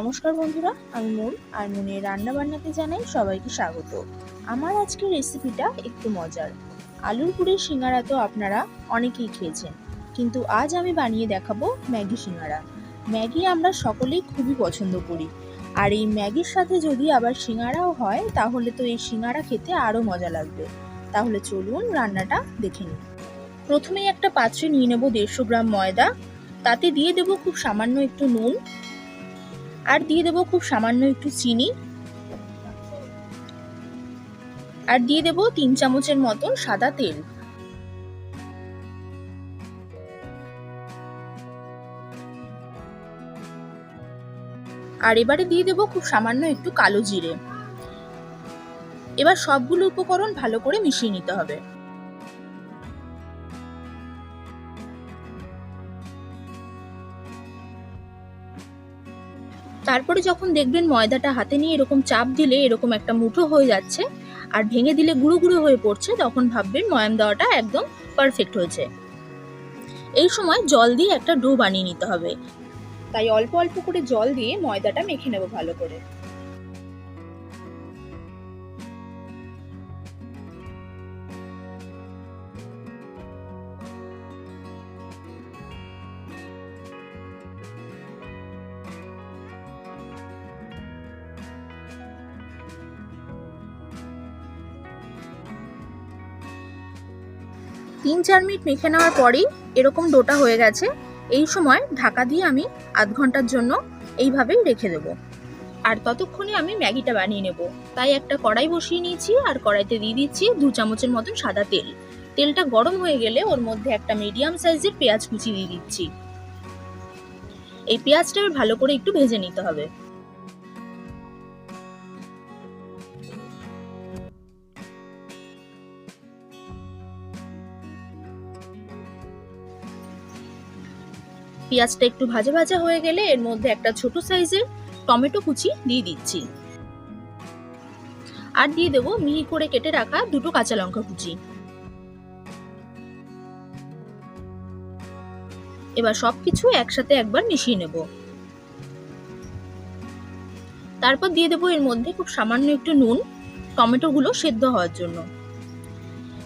নমস্কার বন্ধুরা, আমি মুন আর মুনের রান্নাবান্নাতে জানাই সবাইকে স্বাগত। আমার আজকের রেসিপিটা একটু মজার। আলুর পুরের সিঙ্গারা তো আপনারা অনেকেই খেয়েছেন, কিন্তু আজ আমি বানিয়ে দেখাবো ম্যাগি সিঙ্গারা। ম্যাগি আমরা সকলেই খুবই পছন্দ করি, আর এই ম্যাগির সাথে যদি আবার সিঙ্গারাও হয় তাহলে তো এই সিঙ্গারা খেতে আরও মজা লাগবে। তাহলে চলুন রান্নাটা দেখে নিই। প্রথমেই একটা পাত্রে নিয়ে নেব 150 গ্রাম ময়দা, তাতে দিয়ে দেব খুব সামান্য একটু নুন, আর দিয়ে দেব খুব সামান্য একটু চিনি, আর দিয়ে দেব 3 চামচের মতন সাদা তেল। আর এবারে দিয়ে দেব খুব সামান্য একটু কালো জিরে। এবার সবগুলো উপকরণ ভালো করে মিশিয়ে নিতে হবে। তারপরে যখন দেখবেন ময়দাটা হাতে নিয়ে এরকম চাপ দিলে এরকম একটা মুঠো হয়ে যাচ্ছে আর ভেঙে দিলে গুঁড়ো গুঁড়ো হয়ে পড়ছে, তখন ভাববেন ময়াম দেওয়াটা একদম পারফেক্ট হয়েছে। এই সময় জল দিয়ে একটা ডো বানিয়ে নিতে হবে, তাই অল্প অল্প করে জল দিয়ে ময়দাটা মেখে নেব ভালো করে। তিন 4 মিনিট মেখে নেওয়ার পরেই এরকম ডোটা হয়ে গেছে। এই সময় ঢাকা দিয়ে আমি আধ ঘন্টার জন্য এইভাবেই রেখে দেব। আর ততক্ষণে আমি ম্যাগিটা বানিয়ে নেব। তাই একটা কড়াই বসিয়ে নিয়েছি, আর কড়াইতে দিয়ে দিচ্ছি 2 চামচের মতন সাদা তেল। তেলটা গরম হয়ে গেলে ওর মধ্যে একটা মিডিয়াম সাইজের পেঁয়াজ কুচি দিয়ে দিচ্ছি। এই পেঁয়াজটা ভালো করে একটু ভেজে নিতে হবে। পেঁয়াজটা একটু ভাজা ভাজা হয়ে গেলে এর মধ্যে একটা ছোট সাইজের টমেটো কুচি দিয়ে দিচ্ছি, আর দিয়ে দেবো মিহি করে কেটে রাখা 2টো কাঁচা লঙ্কা কুচি। এবার সবকিছু একসাথে একবার মিশিয়ে নেব। তারপর দিয়ে দেবো এর মধ্যে খুব সামান্য একটু নুন, টমেটোগুলো সেদ্ধ হওয়ার জন্য।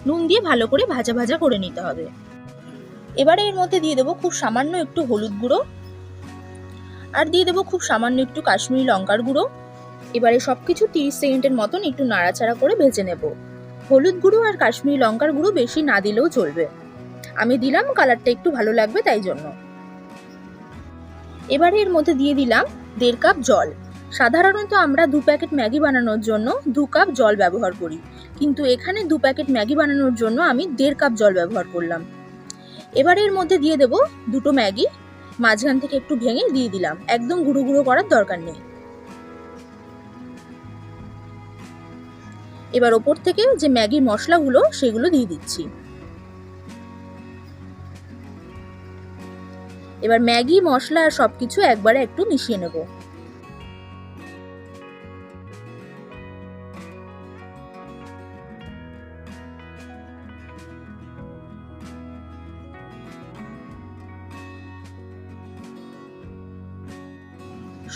নুন দিয়ে ভালো করে ভাজা ভাজা করে নিতে হবে। এবারে এর মধ্যে দিয়ে দেবো খুব সামান্য একটু হলুদ গুঁড়ো, আর দিয়ে দেবো খুব সামান্য একটু কাশ্মীরি লঙ্কার গুঁড়ো। এবারে সবকিছু 30 সেকেন্ডের মতন একটু নাড়াচাড়া করে ভেজে নেব। হলুদ গুঁড়ো আর কাশ্মীরি লঙ্কার গুঁড়ো বেশি না দিলেও চলবে, আমি দিলাম কালারটা একটু ভালো লাগবে তাই জন্য। এবারে এর মধ্যে দিয়ে দিলাম 1.5 কাপ জল। সাধারণত আমরা 2 প্যাকেট ম্যাগি বানানোর জন্য 2 কাপ জল ব্যবহার করি, কিন্তু এখানে 2 প্যাকেট ম্যাগি বানানোর জন্য আমি 1.5 কাপ জল ব্যবহার করলাম। এবারে এর মধ্যে দিয়ে দেব 2টো ম্যাগি, মাঝখান থেকে একটু ভেঙে দিয়ে দিলাম, একদম গুঁড়ো গুঁড়ো করার দরকার নেই। এবার ওপর থেকে যে ম্যাগির মশলাগুলো সেগুলো দিয়ে দিচ্ছি। এবার ম্যাগি মশলা আর সবকিছু একবারে একটু মিশিয়ে নেব।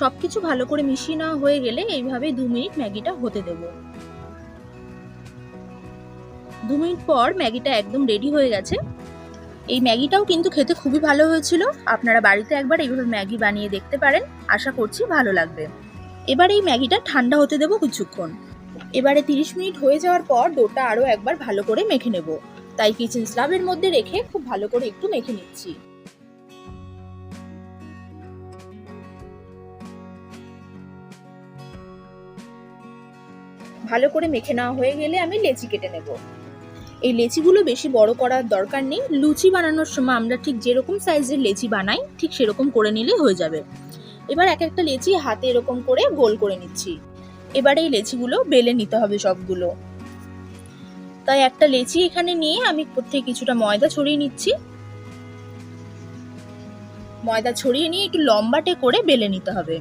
সবকিছু ভালো করে মিশিয়ে নেওয়া হয়ে গেলে এইভাবে 2 মিনিট ম্যাগিটা হতে দেব। 2 মিনিট পর ম্যাগিটা একদম রেডি হয়ে গেছে। এই ম্যাগিটাও কিন্তু খেতে খুবই ভালো হয়েছিল। আপনারা বাড়িতে একবার এইভাবে ম্যাগি বানিয়ে দেখতে পারেন, আশা করছি ভালো লাগবে। এবার এই ম্যাগিটা ঠান্ডা হতে দেব কিছুক্ষণ। এবারে 30 মিনিট হয়ে যাওয়ার পর ডোটা আরও একবার ভালো করে মেখে নেব, তাই কিচেন স্ল্যাবের মধ্যে রেখে খুব ভালো করে একটু মেখে নিচ্ছি। ভালো করে মেখে নেওয়া হয়ে গেলে আমি লেচি কেটে নেব। এই লেচিগুলো বেশি বড় করার দরকার নেই, লুচি বানানোর সময় আমরা ঠিক যেরকম সাইজের লেচি বানাই ঠিক সেরকম করে নিলে হয়ে যাবে। এবার এক একটা লেচি হাতে এরকম করে গোল করে নিচ্ছি। এবার এই লেচিগুলো বেলে নিতে হবে সবগুলো। তাই একটা লেচি এখানে নিয়ে আমি প্রত্যেক কিছুটা ময়দা ছড়িয়ে নিচ্ছি। ময়দা ছড়িয়ে নিয়ে একটু লম্বাটে করে বেলে নিতে হবে।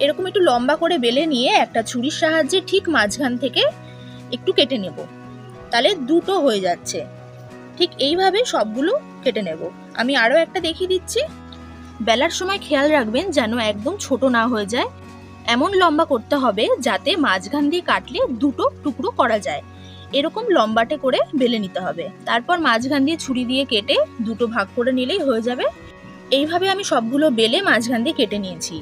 এরকম একটু লম্বা করে বেলে নিয়ে একটা ছুরির সাহায্যে ঠিক মাঝখান থেকে একটু কেটে নেব, তাহলে দুটো হয়ে যাচ্ছে। ঠিক এইভাবে সবগুলো কেটে নেব। আমি আরও একটা দেখিয়ে দিচ্ছি। বেলার সময় খেয়াল রাখবেন যেন একদম ছোট না হয়ে যায়। এমন লম্বা করতে হবে যাতে মাঝখান দিয়ে কাটলে দুটো টুকরো করা যায়। এরকম লম্বাটে করে বেলে নিতে হবে। তারপর মাঝখান দিয়ে ছুরি দিয়ে কেটে দুটো ভাগ করে নিলেই হয়ে যাবে। এইভাবে আমি সবগুলো বেলে মাঝখান দিয়ে কেটে নিয়েছি।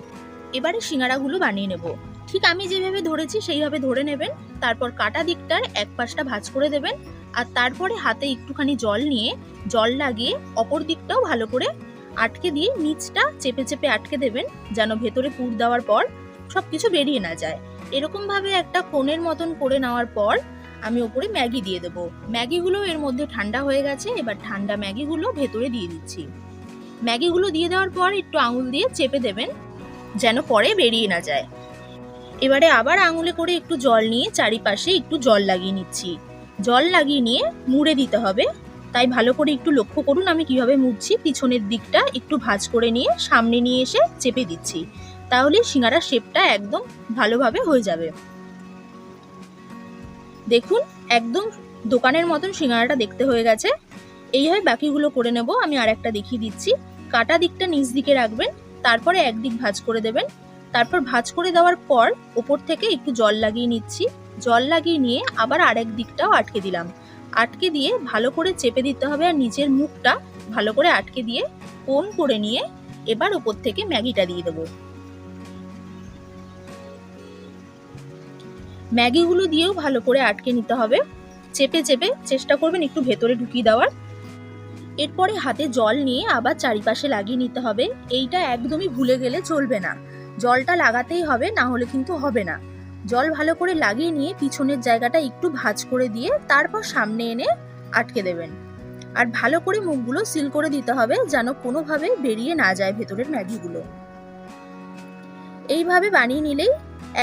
এবারে সিঙ্গারাগুলো বানিয়ে নেব। ঠিক আমি যেভাবে ধরেছি সেইভাবে ধরে নেবেন। তারপর কাটা দিকটার এক পাশটা ভাঁজ করে দেবেন, আর তারপরে হাতে একটুখানি জল নিয়ে জল লাগিয়ে অপর দিকটাও ভালো করে আটকে দিয়ে নিচটা চেপে চেপে আটকে দেবেন, যেন ভেতরে পুর দেওয়ার পর সবকিছু বেরিয়ে না যায়। এরকম ভাবে একটা কোণের মতন করে নেওয়ার পর আমি ওপরে ম্যাগি দিয়ে দেবো। ম্যাগিগুলো এর মধ্যে ঠান্ডা হয়ে গেছে। এবার ঠান্ডা ম্যাগিগুলো ভেতরে দিয়ে দিচ্ছি। ম্যাগিগুলো দিয়ে দেওয়ার পর একটু আঙুল দিয়ে চেপে দেবেন, যেন পরে বেরিয়ে না যায়। এবারে আবার আঙুলে করে একটু জল নিয়ে চারিপাশে একটু জল লাগিয়ে নিচ্ছি। জল লাগিয়ে নিয়ে মুড়ে দিতে হবে। তাই ভালো করে একটু লক্ষ্য করুন আমি কিভাবে মুড়ছি। পিছনের দিকটা একটু ভাঁজ করে নিয়ে সামনে নিয়ে এসে চেপে দিচ্ছি, তাহলে সিঙ্গারার শেপটা একদম ভালোভাবে হয়ে যাবে। দেখুন একদম দোকানের মতন সিঙ্গারাটা দেখতে হয়ে গেছে। এইভাবে বাকিগুলো করে নেব। আমি আর একটা দেখিয়ে দিচ্ছি। কাটা দিকটা নিচ দিকে রাখবেন, তারপরে একদিক ভাঁজ করে দেবেন। তারপর ভাঁজ করে দেওয়ার পর ওপর থেকে একটু জল লাগিয়ে নিচ্ছি। জল লাগিয়ে নিয়ে আবার আরেক দিকটাও আটকে দিলাম। আটকে দিয়ে ভালো করে চেপে দিতে হবে, আর নিচের মুখটা ভালো করে আটকে দিয়ে কোণ করে নিয়ে এবার ওপর থেকে ম্যাগিটা দিয়ে দেবো। ম্যাগিগুলো দিয়েও ভালো করে আটকে নিতে হবে। চেপে চেপে চেষ্টা করবেন একটু ভেতরে ঢুকিয়ে দেওয়ার। এরপরে হাতে জল নিয়ে আবার চারিপাশে লাগিয়ে নিতে হবে। এইটা একদমই ভুলে গেলে চলবে না, জলটা লাগাতেই হবে, না হলে কিন্তু হবে না। জল ভালো করে লাগিয়ে নিয়ে পিছনের জায়গাটা একটু ভাঁজ করে দিয়ে তারপর সামনে এনে আটকে দেবেন। আর ভালো করে মুখগুলো সিল করে দিতে হবে, যেন কোনোভাবে বেরিয়ে না যায় ভেতরের ম্যাগিগুলো। এইভাবে বানিয়ে নিলেই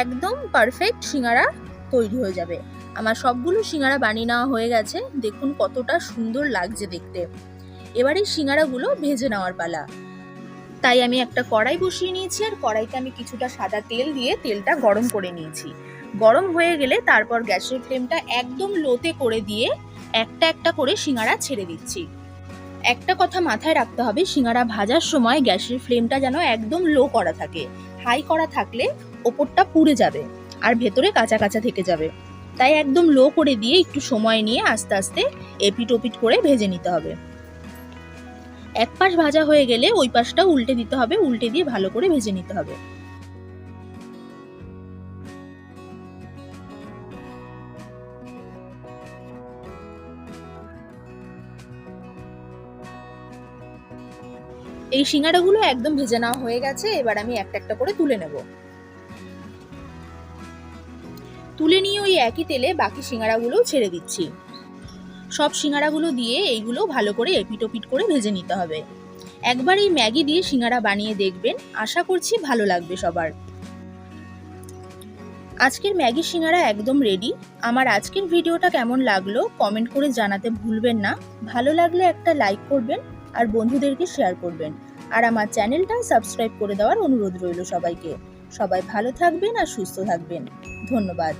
একদম পারফেক্ট সিঙ্গারা তৈরি হয়ে যাবে। আমার সবগুলো সিঙ্গারা বানিয়ে নেওয়া হয়ে গেছে। দেখুন কতটা সুন্দর লাগছে দেখতে। এবার এই সিঙ্গারাগুলো ভেজে নেওয়ার পালা। তাই আমি একটা কড়াই বসিয়ে নিয়েছি, আর কড়াইতে আমি কিছুটা সাদা তেল দিয়ে তেলটা গরম করে নিয়েছি। গরম হয়ে গেলে তারপর গ্যাসের ফ্লেমটা একদম লোতে করে দিয়ে একটা একটা করে সিঙ্গারা ছেড়ে দিচ্ছি। একটা কথা মাথায় রাখতে হবে, সিঙ্গারা ভাজার সময় গ্যাসের ফ্লেমটা যেন একদম লো করা থাকে। হাই করা থাকলে ওপরটা পুড়ে যাবে আর ভেতরে কাঁচা কাঁচা থেকে যাবে। তাই একদম লো করে দিয়ে একটু সময় নিয়ে আস্তে আস্তে এপিট ওপিট করে ভেজে নিতে হবে। এক পাশ ভাজা হয়ে গেলে ওই পাশটাও উল্টে দিতে হবে, উল্টে দিয়ে ভালো করে ভেজে নিতে হবে। এই সিঙ্গারাগুলো একদম ভেজে নেওয়া হয়ে গেছে। এবার আমি একটা একটা করে তুলে নেব। তুলে নিয়ে ওই একই তেলে বাকি সিঙ্গারাগুলো ছেড়ে দিচ্ছি। সব সিঙ্গারাগুলো দিয়ে এইগুলো ভালো করে এপিট ওপিট করে ভেজে নিতে হবে। একবার এই ম্যাগি দিয়ে সিঙ্গারা বানিয়ে দেখবেন, আশা করছি ভালো লাগবে সবার। আজকের ম্যাগি সিঙ্গারা একদম রেডি। আমার আজকের ভিডিওটা কেমন লাগলো কমেন্ট করে জানাতে ভুলবেন না। ভালো লাগলে একটা লাইক করবেন আর বন্ধুদেরকে শেয়ার করবেন। আর আমার চ্যানেলটা সাবস্ক্রাইব করে দেওয়ার অনুরোধ রইল সবাইকে। সবাই ভালো থাকবেন আর সুস্থ থাকবেন। ধন্যবাদ।